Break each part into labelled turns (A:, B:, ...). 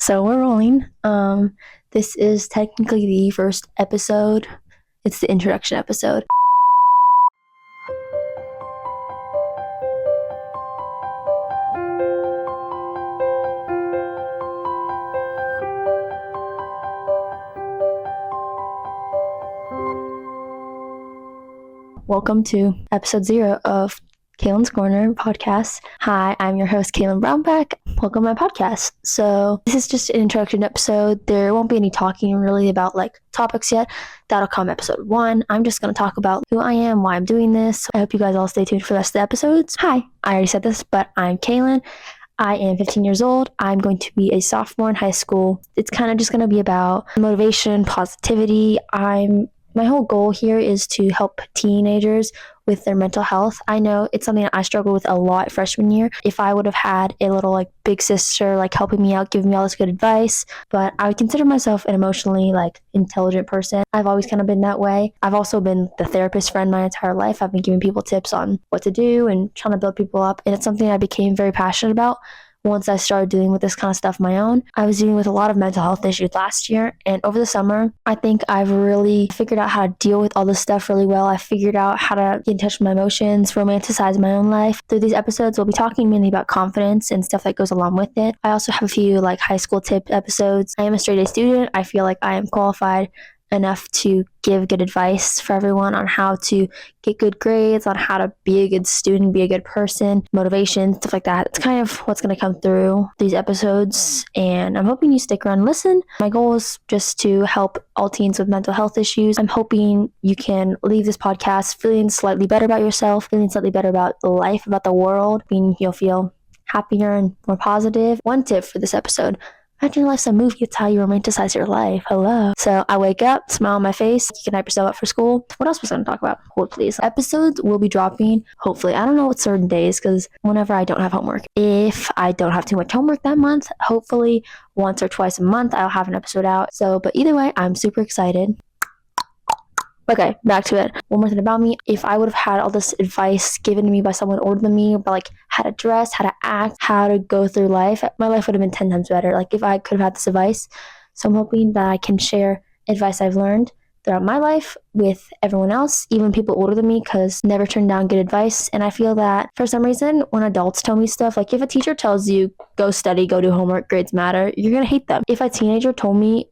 A: So we're rolling. This is technically the first episode. It's the introduction episode. Welcome to episode 0 of Kailyn's Korner podcast. Hi, I'm your host, Kailyn Brownback. Welcome to my podcast. So this is just an introduction episode. There won't be any talking really about topics yet. That'll come episode 1. I'm just going to talk about who I am, why I'm doing this. I hope you guys all stay tuned for the rest of the episodes. Hi, I already said this, but I'm Kailyn. I am 15 years old. I'm going to be a sophomore in high school. It's kind of just going to be about motivation, positivity. My whole goal here is to help teenagers with their mental health. I know it's something that I struggled with a lot freshman year. If I would have had a little big sister helping me out, giving me all this good advice, but I would consider myself an emotionally intelligent person. I've always kind of been that way. I've also been the therapist friend my entire life. I've been giving people tips on what to do and trying to build people up, and it's something I became very passionate about. Once I started dealing with this kind of stuff on my own, I was dealing with a lot of mental health issues last year, and over the summer, I think I've really figured out how to deal with all this stuff really well. I figured out how to get in touch with my emotions, romanticize my own life. Through these episodes, we'll be talking mainly about confidence and stuff that goes along with it. I also have a few high school tip episodes. I am a straight A student. I feel like I am qualified enough to give good advice for everyone on how to get good grades, on how to be a good student, be a good person, motivation, stuff like that. It's kind of what's going to come through these episodes, and I'm hoping you stick around and listen. My goal is just to help all teens with mental health issues. I'm hoping you can leave this podcast feeling slightly better about yourself, feeling slightly better about life, about the world, meaning you'll feel happier and more positive. One tip for this episode: imagine your life's a movie. It's how you romanticize your life. Hello. So I wake up, smile on my face, you can hype yourself up for school. What else was I going to talk about? Hold please. Episodes will be dropping, hopefully. I don't know what certain days, because whenever I don't have homework. If I don't have too much homework that month, hopefully once or twice a month, I'll have an episode out. But either way, I'm super excited. Okay, back to it. One more thing about me. If I would have had all this advice given to me by someone older than me about how to dress, how to act, how to go through life, my life would have been 10 times better. If I could have had this advice. So I'm hoping that I can share advice I've learned throughout my life with everyone else, even people older than me, because never turn down good advice. And I feel that for some reason, when adults tell me stuff, if a teacher tells you, go study, go do homework, grades matter, you're going to hate them. If a teenager told me,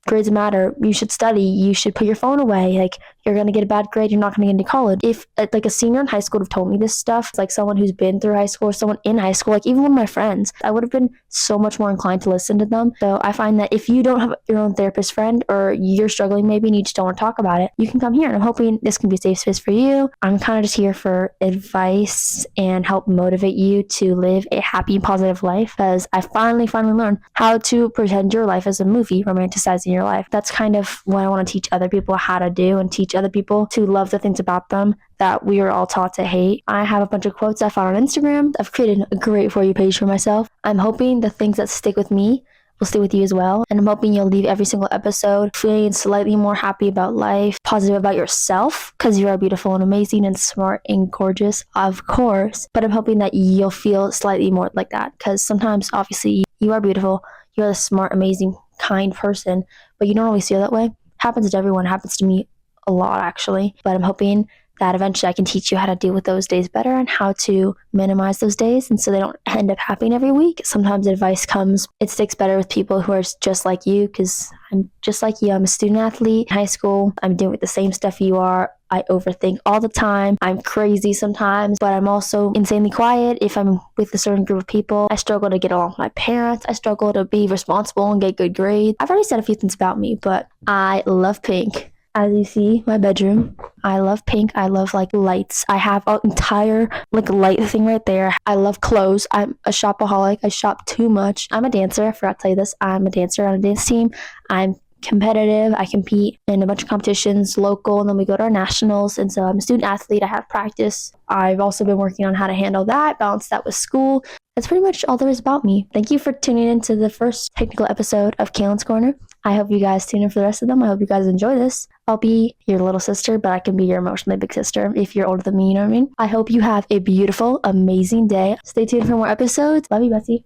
A: grades matter, you should study, you should put your phone away, you're going to get a bad grade, you're not going to get into college. If a senior in high school would have told me this stuff, someone who's been through high school or someone in high school, even one of my friends, I would have been so much more inclined to listen to them. So I find that if you don't have your own therapist friend, or you're struggling maybe and you just don't want to talk about it, you can come here, and I'm hoping this can be a safe space for you. I'm kind of just here for advice and help motivate you to live a happy and positive life, because I finally learned how to pretend your life as a movie, romanticizing your life. That's kind of what I want to teach other people how to do, and teach other people to love the things about them that we are all taught to hate. I have a bunch of quotes I found on Instagram. I've created a great For You page for myself. I'm hoping the things that stick with me will stay with you as well. And I'm hoping you'll leave every single episode feeling slightly more happy about life, positive about yourself, because you are beautiful and amazing and smart and gorgeous, of course. But I'm hoping that you'll feel slightly more like that, because sometimes, obviously, you are beautiful. You're a smart, amazing, kind person, but you don't always feel that way. Happens to everyone. Happens to me a lot, actually. But I'm hoping that eventually I can teach you how to deal with those days better and how to minimize those days, and so they don't end up happening every week. Sometimes advice comes, it sticks better with people who are just like you, because I'm just like you. I'm a student athlete in high school. I'm doing the same stuff you are. I overthink all the time. I'm crazy sometimes, but I'm also insanely quiet if I'm with a certain group of people. I struggle to get along with my parents. I struggle to be responsible and get good grades. I've already said a few things about me, but I love pink. As you see, my bedroom, I love pink. I love lights. I have an entire light thing right there. I love clothes. I'm a shopaholic. I shop too much. I'm a dancer. I forgot to tell you this. I'm a dancer on a dance team. I'm competitive. I compete in a bunch of competitions, local, and then we go to our nationals. And so I'm a student athlete. I have practice. I've also been working on how to handle that, balance that with school. That's pretty much all there is about me. Thank you for tuning in to the first technical episode of Kailyn's Korner. I hope you guys tune in for the rest of them. I hope you guys enjoy this. I'll be your little sister, but I can be your emotionally big sister if you're older than me, you know what I mean? I hope you have a beautiful, amazing day. Stay tuned for more episodes. Love you, Betsy.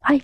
A: Bye.